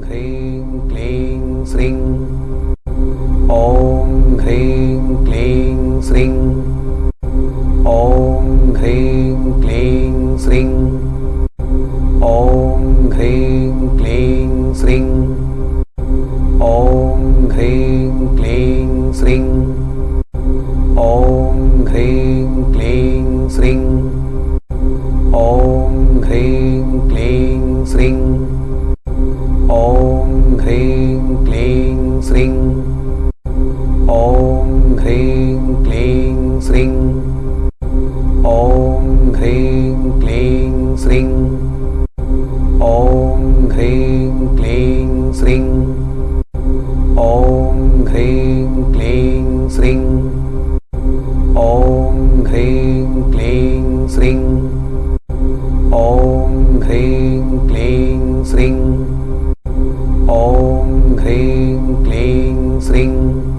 ह्रीं क्लीं श्रीं ॐ ह्रीं क्लीं श्रीं ॐ ह्रीं क्लीं श्रीं ॐ ह्रीं क्लीं श्रीं ॐ ह्रीं क्लीं श्रीं ॐ ह्रीं क्लीं श्रीं ॐ ह्रीं क्लीं श्रीं ॐ ह्रीं क्लीं श्रीं ॐ ह्रीं क्लीं श्रीं ॐ ह्रीं क्लीं श्रीं ॐ ह्रीं क्लीं श्रीं ॐ ह्रीं क्लीं श्रीं ॐ ह्रीं क्लीं श्रीं ॐ ह्रीं क्लीं श्रीं ॐ ह्रीं क्लीं श्रीं